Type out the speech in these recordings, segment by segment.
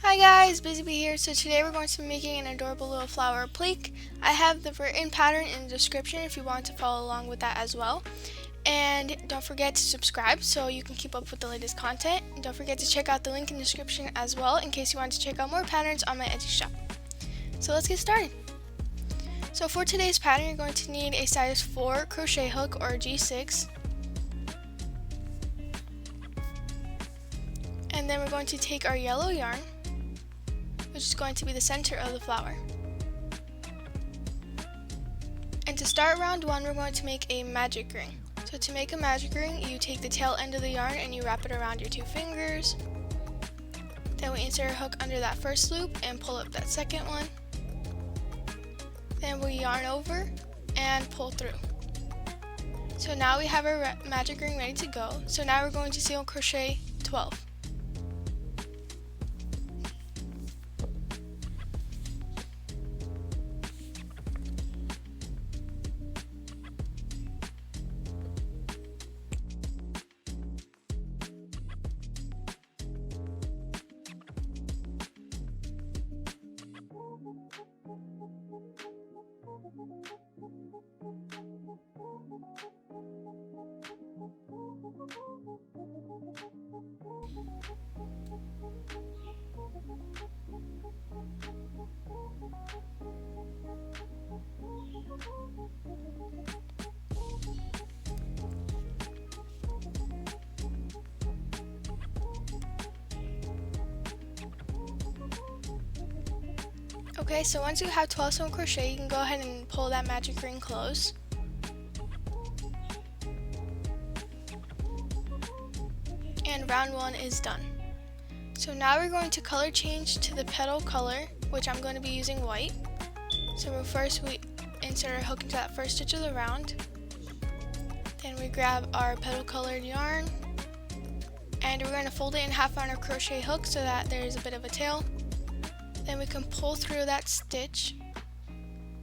Hi guys, Busy Bee here. So today we're going to be making an adorable little flower applique. I have the written pattern in the description if you want to follow along with that as well. And don't forget to subscribe so you can keep up with the latest content. And don't forget to check out the link in the description as well in case you want to check out more patterns on my Etsy shop. So let's get started. So for today's pattern, you're going to need a size 4 crochet hook or G6. And then we're going to take our yellow yarn, which is going to be the center of the flower. And to start round 1, we're going to make a magic ring. So to make a magic ring, you take the tail end of the yarn and you wrap it around your 2 fingers. Then we insert a hook under that first loop and pull up that second one. Then we yarn over and pull through. So now we have our magic ring ready to go. So now we're going to single crochet 12. Okay, so once you have 12 single crochet, you can go ahead and pull that magic ring close. And round 1 is done. So now we're going to color change to the petal color, which I'm going to be using white. So first we insert our hook into that first stitch of the round. Then we grab our petal colored yarn and we're going to fold it in half on our crochet hook so that there's a bit of a tail. Then we can pull through that stitch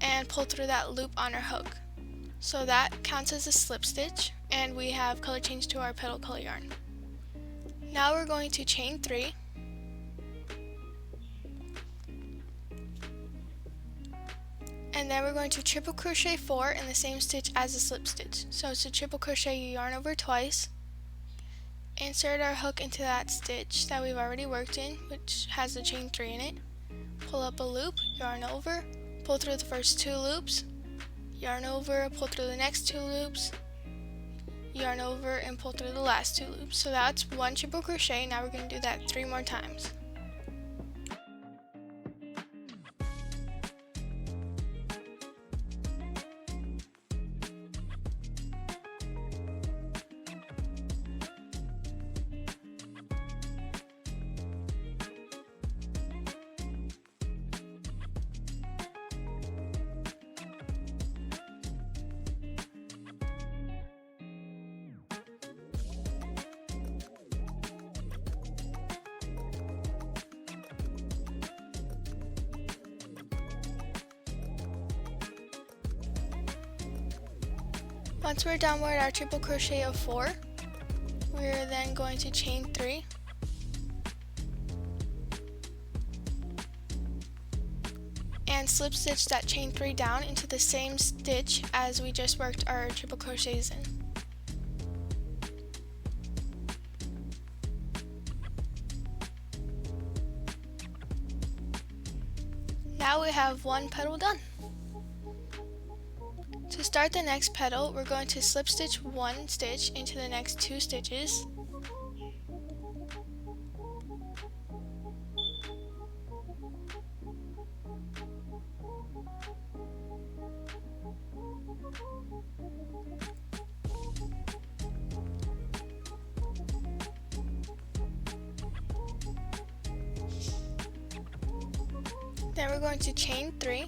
and pull through that loop on our hook. So that counts as a slip stitch and we have color change to our petal color yarn. Now we're going to chain 3. And then we're going to triple crochet 4 in the same stitch as the slip stitch. So to triple crochet, you yarn over twice, insert our hook into that stitch that we've already worked in, which has the chain 3 in it. Pull up a loop, yarn over, pull through the first 2 loops, yarn over, pull through the next 2 loops, yarn over, and pull through the last 2 loops. So that's 1 triple crochet. Now we're going to do that 3 more times. Once we're done with our triple crochet of 4, we're then going to chain 3. And slip stitch that chain 3 down into the same stitch as we just worked our triple crochets in. Now we have 1 petal done. To start the next petal, we're going to slip stitch 1 stitch into the next 2 stitches. Then we're going to chain 3.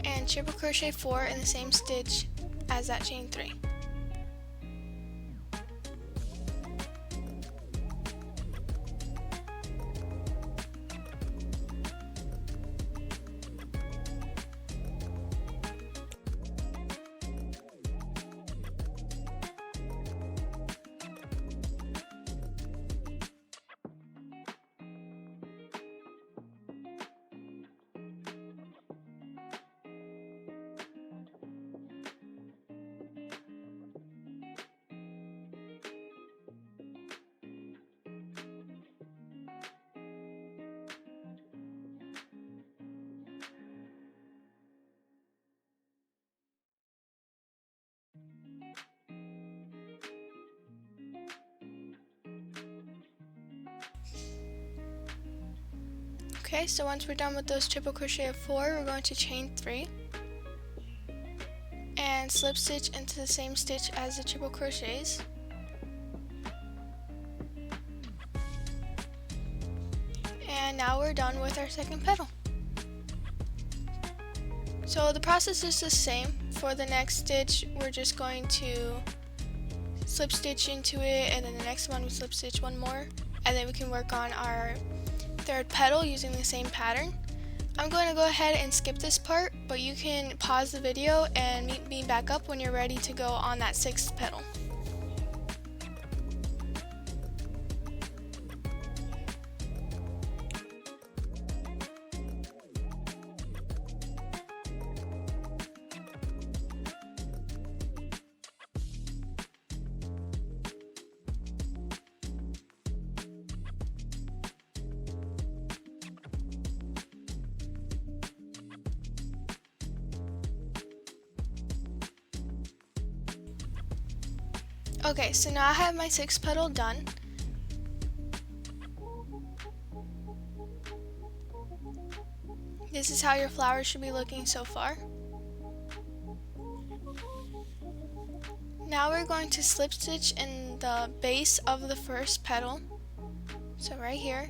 And triple crochet 4 in the same stitch as that chain 3. Okay, so once we're done with those triple crochet of 4, we're going to chain 3 and slip stitch into the same stitch as the triple crochets. And now we're done with our second petal. So the process is the same. For the next stitch, we're just going to slip stitch into it, and then the next one we slip stitch one more, and then we can work on our third petal using the same pattern. I'm going to go ahead and skip this part, but you can pause the video and meet me back up when you're ready to go on that 6th petal. Okay, so now I have my 6th petal done. This is how your flower should be looking so far. Now we're going to slip stitch in the base of the first petal, so right here,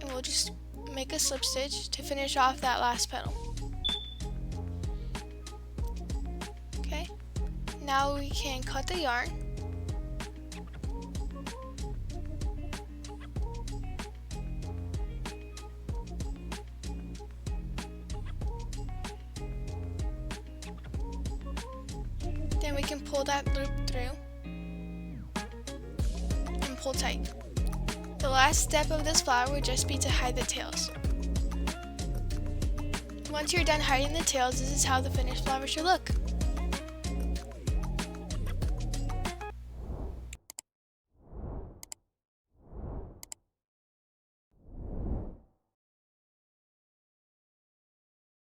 and we'll just make a slip stitch to finish off that last petal. Okay, now we can cut the yarn. Then we can pull that loop through and pull tight. The last step of this flower would just be to hide the tails. Once you're done hiding the tails, this is how the finished flower should look.